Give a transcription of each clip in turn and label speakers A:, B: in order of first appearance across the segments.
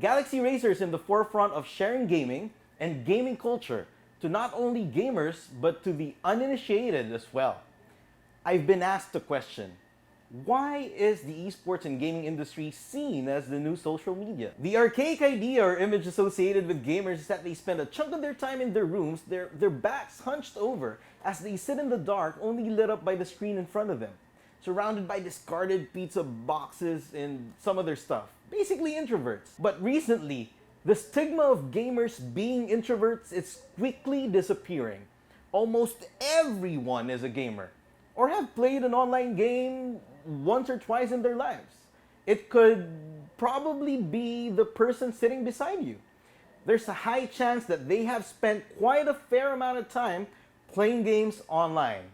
A: Galaxy Racer is in the forefront of sharing gaming and gaming culture to not only gamers but to the uninitiated as well. I've been asked the question, why is the esports and gaming industry seen as the new social media? The archaic idea or image associated with gamers is that they spend a chunk of their time in their rooms, their backs hunched over, as they sit in the dark, only lit up by the screen in front of them, surrounded by discarded pizza boxes and some other stuff. Basically introverts. But recently, the stigma of gamers being introverts is quickly disappearing. Almost everyone is a gamer, or have played an online game once or twice in their lives. It could probably be the person sitting beside you. There's a high chance that they have spent quite a fair amount of time playing games online.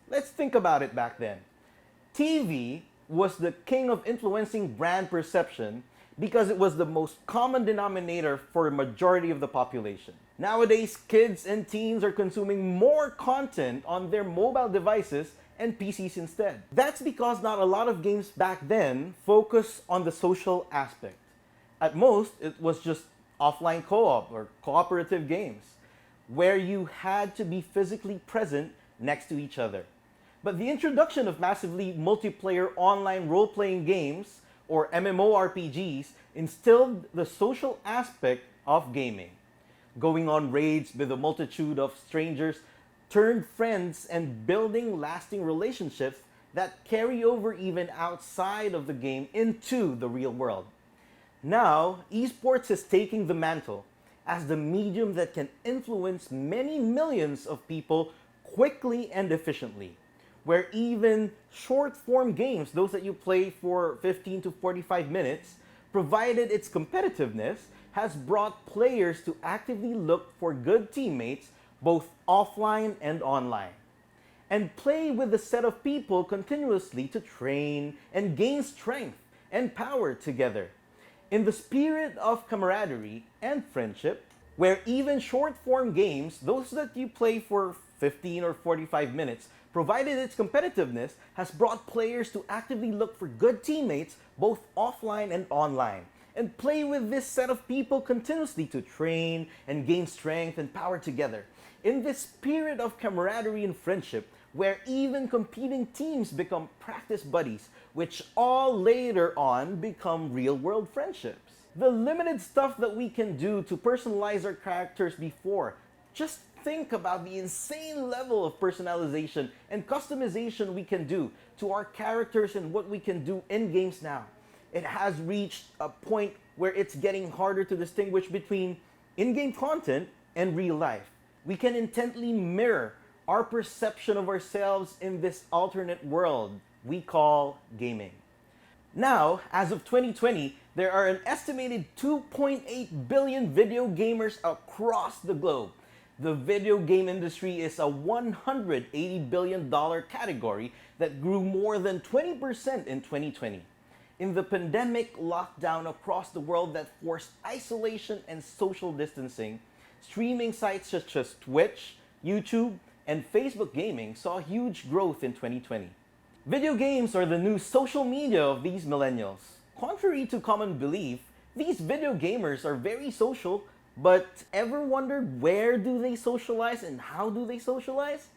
A: Let's think about it back then. TV was the king of influencing brand perception because it was the most common denominator for a majority of the population. Nowadays, kids and teens are consuming more content on their mobile devices and PCs instead. That's because not a lot of games back then focus on the social aspect. At most, it was just offline co-op or cooperative games, where you had to be physically present next to each other. But the introduction of massively multiplayer online role-playing games, or MMORPGs, instilled the social aspect of gaming. Going on raids with a multitude of strangers turned friends and building lasting relationships that carry over even outside of the game into the real world. Now, esports is taking the mantle as the medium that can influence many millions of people quickly and efficiently, where even short-form games, those that you play for 15 to 45 minutes, provided its competitiveness, has brought players to actively look for good teammates both offline and online, and play with a set of people continuously to train and gain strength and power together. In the spirit of camaraderie and friendship, where even short-form games, those that you play for 15 or 45 minutes, provided its competitiveness, has brought players to actively look for good teammates both offline and online, and play with this set of people continuously to train and gain strength and power together. In this spirit of camaraderie and friendship, where even competing teams become practice buddies, which all later on become real-world friendships. The limited stuff that we can do to personalize our characters before, just think about the insane level of personalization and customization we can do to our characters and what we can do in games now. It has reached a point where it's getting harder to distinguish between in-game content and real life. We can intently mirror our perception of ourselves in this alternate world we call gaming. Now, as of 2020, there are an estimated 2.8 billion video gamers across the globe. The video game industry is a $180 billion category that grew more than 20% in 2020. In the pandemic lockdown across the world that forced isolation and social distancing, streaming sites such as Twitch, YouTube, and Facebook gaming saw huge growth in 2020. Video games are the new social media of these millennials. Contrary to common belief, these video gamers are very social, but ever wondered where do they socialize and how do they socialize?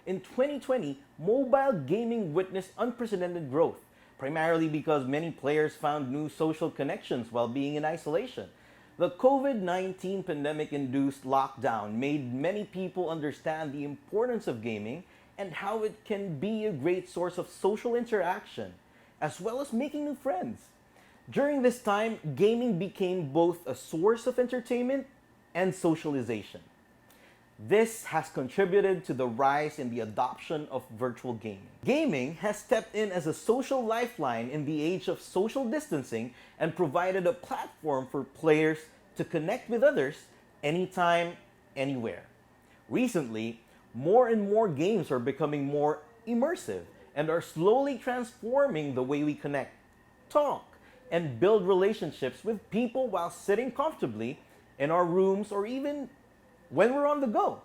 A: In 2020, mobile gaming witnessed unprecedented growth, primarily because many players found new social connections while being in isolation. The COVID-19 pandemic-induced lockdown made many people understand the importance of gaming and how it can be a great source of social interaction, as well as making new friends. During this time, gaming became both a source of entertainment and socialization. This has contributed to the rise in the adoption of virtual gaming. Gaming has stepped in as a social lifeline in the age of social distancing and provided a platform for players to connect with others anytime, anywhere. Recently, more and more games are becoming more immersive and are slowly transforming the way we connect, talk, and build relationships with people while sitting comfortably in our rooms or even when we're on the go.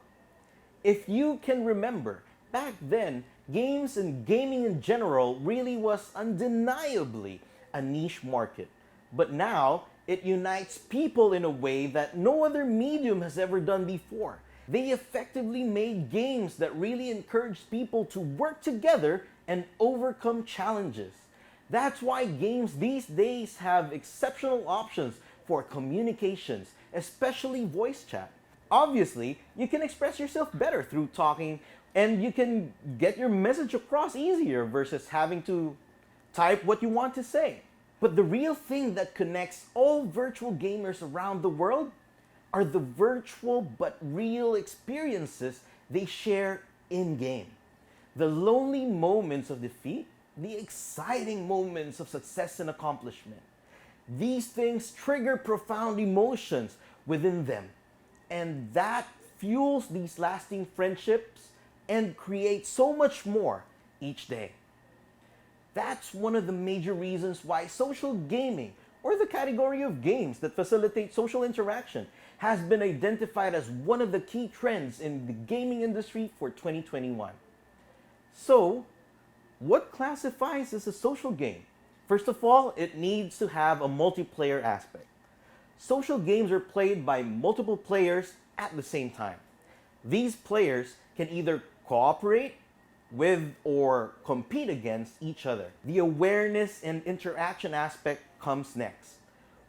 A: If you can remember, back then, games and gaming in general really was undeniably a niche market. But now, It unites people in a way that no other medium has ever done before. They effectively made games that really encouraged people to work together and overcome challenges. That's why games these days have exceptional options for communications, especially voice chat. Obviously, you can express yourself better through talking, and you can get your message across easier versus having to type what you want to say. But the real thing that connects all virtual gamers around the world are the virtual but real experiences they share in-game. The lonely moments of defeat, the exciting moments of success and accomplishment. These things trigger profound emotions within them, and that fuels these lasting friendships and creates so much more each day. That's one of the major reasons why social gaming, or the category of games that facilitate social interaction, has been identified as one of the key trends in the gaming industry for 2021. So, what classifies as a social game? First of all, it needs to have a multiplayer aspect. Social games are played by multiple players at the same time. These players can either cooperate with or compete against each other. The awareness and interaction aspect comes next.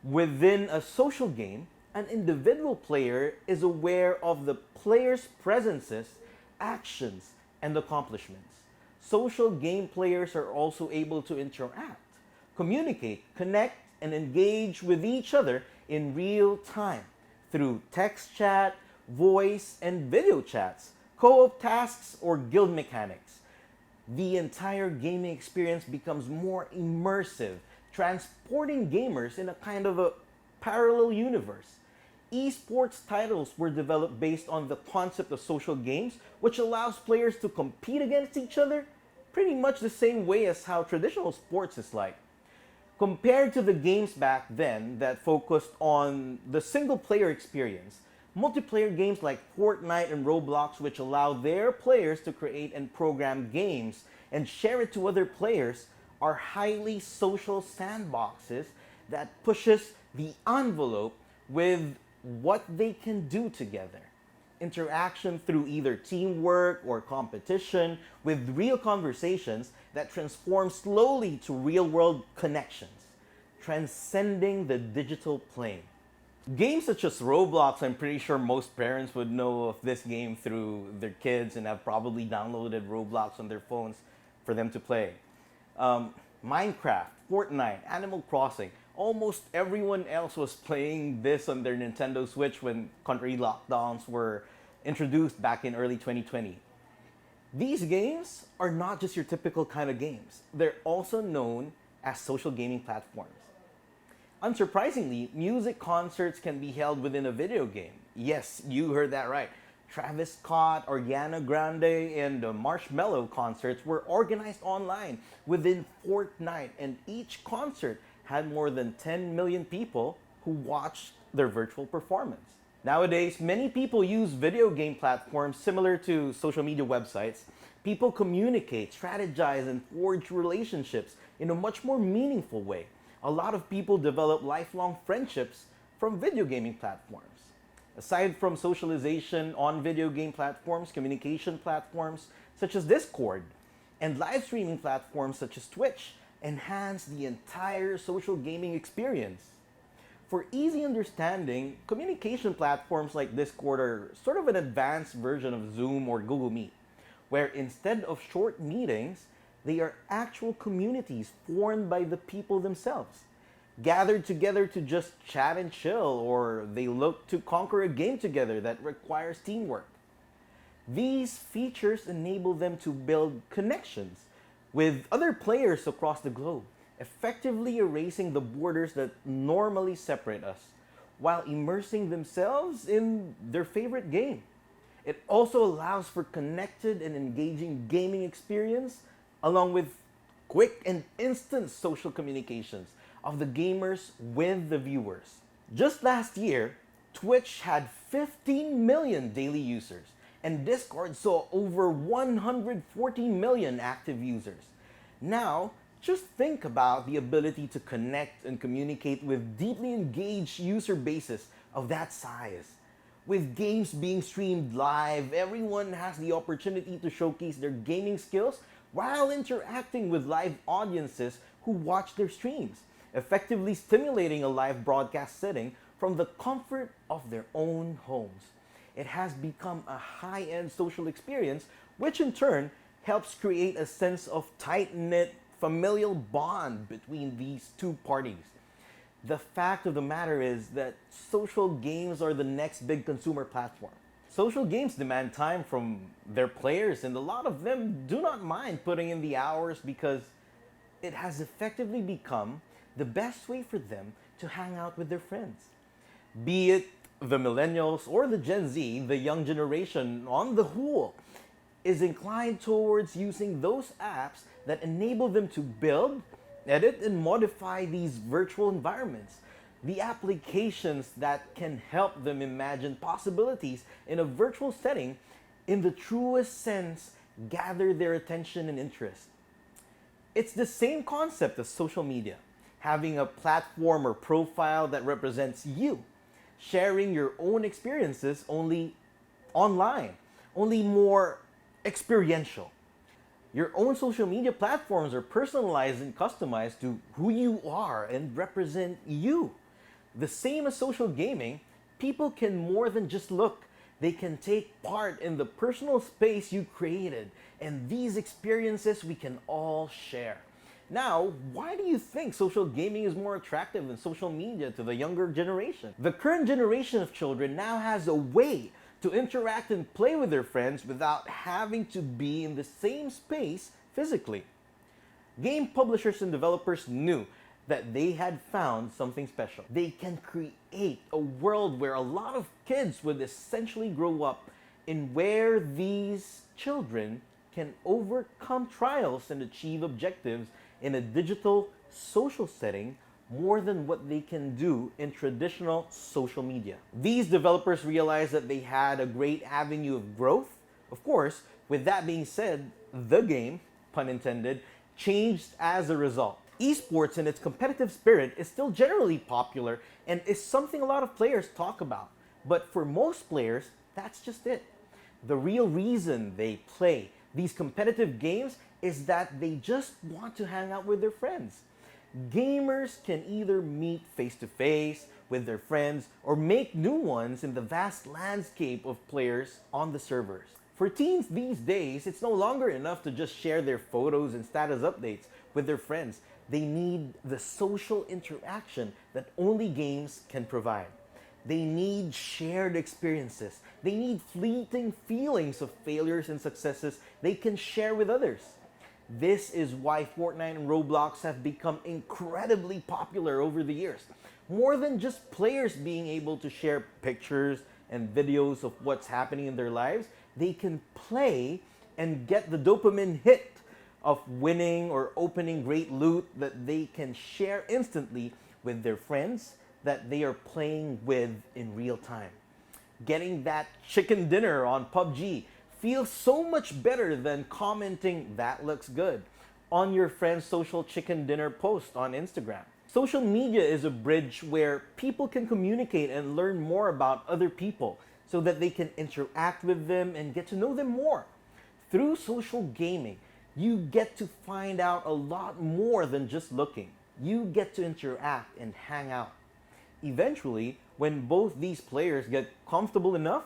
A: Within a social game, an individual player is aware of the player's presences, actions, and accomplishments. Social game players are also able to interact, communicate, connect, and engage with each other in real time through text chat, voice, and video chats, co-op tasks, or guild mechanics. The entire gaming experience becomes more immersive, transporting gamers in a kind of a parallel universe. Esports titles were developed based on the concept of social games, which allows players to compete against each other pretty much the same way as how traditional sports is like. Compared to the games back then that focused on the single player experience, multiplayer games like Fortnite and Roblox, which allow their players to create and program games and share it to other players, are highly social sandboxes that pushes the envelope with what they can do together. Interaction through either teamwork or competition with real conversations that transform slowly to real-world connections, transcending the digital plane. Games such as Roblox, I'm pretty sure most parents would know of this game through their kids and have probably downloaded Roblox on their phones for them to play. Minecraft, Fortnite, Animal Crossing, almost everyone else was playing this on their Nintendo Switch when country lockdowns were introduced back in early 2020. These games are not just your typical kind of games. They're also known as social gaming platforms. Unsurprisingly, music concerts can be held within a video game. Yes, you heard that right. Travis Scott, Ariana Grande, and the Marshmello concerts were organized online within Fortnite, and each concert had more than 10 million people who watched their virtual performance. Nowadays, many people use video game platforms similar to social media websites. People communicate, strategize, and forge relationships in a much more meaningful way. A lot of people develop lifelong friendships from video gaming platforms. Aside from socialization on video game platforms, communication platforms such as Discord and live streaming platforms such as Twitch enhance the entire social gaming experience. For easy understanding, communication platforms like Discord are sort of an advanced version of Zoom or Google Meet, where instead of short meetings, they are actual communities formed by the people themselves, gathered together to just chat and chill, or they look to conquer a game together that requires teamwork. These features enable them to build connections with other players across the globe, effectively erasing the borders that normally separate us, while immersing themselves in their favorite game. It also allows for connected and engaging gaming experience, along with quick and instant social communications of the gamers with the viewers. Just last year, Twitch had 15 million daily users, and Discord saw over 140 million active users. Now, Just think about the ability to connect and communicate with deeply engaged user bases of that size. With games being streamed live, everyone has the opportunity to showcase their gaming skills while interacting with live audiences who watch their streams, effectively stimulating a live broadcast setting from the comfort of their own homes. It has become a high-end social experience, which in turn helps create a sense of tight-knit familial bond between these two parties. The fact of the matter is that social games are the next big consumer platform. Social games demand time from their players, and a lot of them do not mind putting in the hours because it has effectively become the best way for them to hang out with their friends. Be it the millennials or the Gen Z, the young generation on the whole is inclined towards using those apps that enable them to build, edit, and modify these virtual environments. The applications that can help them imagine possibilities in a virtual setting in the truest sense gather their attention and interest. It's the same concept as social media, having a platform or profile that represents you, sharing your own experiences only online, only more experiential. Your own social media platforms are personalized and customized to who you are and represent you. The same as social gaming, people can more than just look. They can take part in the personal space you created, and these experiences we can all share. Now, why do you think social gaming is more attractive than social media to the younger generation? The current generation of children now has a way to interact and play with their friends without having to be in the same space physically. Game publishers and developers knew that they had found something special. They can create a world where a lot of kids would essentially grow up in where these children can overcome trials and achieve objectives in a digital social setting more than what they can do in traditional social media. These developers realized that they had a great avenue of growth. Of course, with that being said, the game, pun intended, changed as a result. Esports and its competitive spirit is still generally popular and is something a lot of players talk about. But for most players, that's just it. The real reason they play these competitive games is that they just want to hang out with their friends. Gamers can either meet face-to-face with their friends or make new ones in the vast landscape of players on the servers. For teens these days, it's no longer enough to just share their photos and status updates with their friends. They need the social interaction that only games can provide. They need shared experiences. They need fleeting feelings of failures and successes they can share with others. This is why Fortnite and Roblox have become incredibly popular over the years. More than just players being able to share pictures and videos of what's happening in their lives, they can play and get the dopamine hit of winning or opening great loot that they can share instantly with their friends that they are playing with in real time. Getting that chicken dinner on PUBG feels so much better than commenting "that looks good" on your friend's social chicken dinner post on Instagram. Social media is a bridge where people can communicate and learn more about other people so that they can interact with them and get to know them more. Through social gaming, you get to find out a lot more than just looking. You get to interact and hang out. Eventually, when both these players get comfortable enough,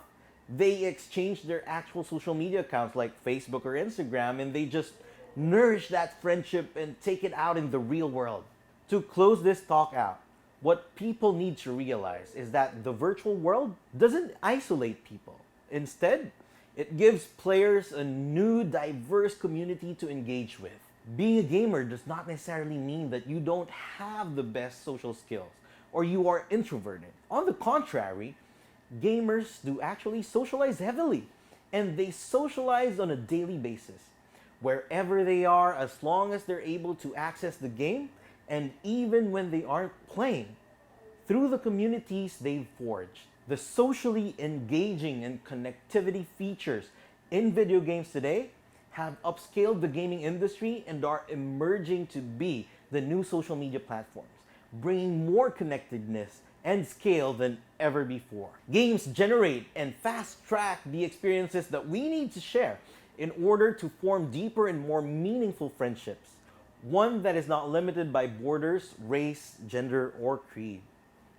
A: they exchange their actual social media accounts like Facebook or Instagram, and they just nourish that friendship and take it out in the real world. To close this talk out, what people need to realize is that the virtual world doesn't isolate people. Instead, it gives players a new, diverse community to engage with. Being a gamer does not necessarily mean that you don't have the best social skills or you are introverted. On the contrary, gamers do actually socialize heavily, and they socialize on a daily basis. Wherever they are, as long as they're able to access the game, and even when they aren't playing, through the communities they've forged. The socially engaging and connectivity features in video games today have upscaled the gaming industry and are emerging to be the new social media platforms, bringing more connectedness and scale than ever before. Games generate and fast track the experiences that we need to share in order to form deeper and more meaningful friendships, one that is not limited by borders, race, gender, or creed.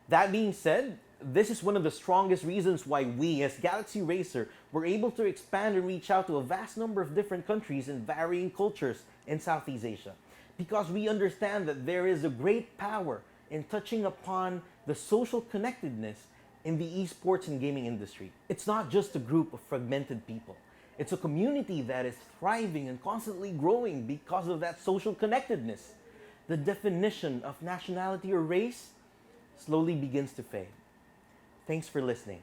A: That being said, this is one of the strongest reasons why we, as Galaxy Racer, were able to expand and reach out to a vast number of different countries and varying cultures in Southeast Asia. Because we understand that there is a great power in touching upon the social connectedness in the esports and gaming industry. It's not just a group of fragmented people. It's a community that is thriving and constantly growing because of that social connectedness. The definition of nationality or race slowly begins to fade. Thanks for listening.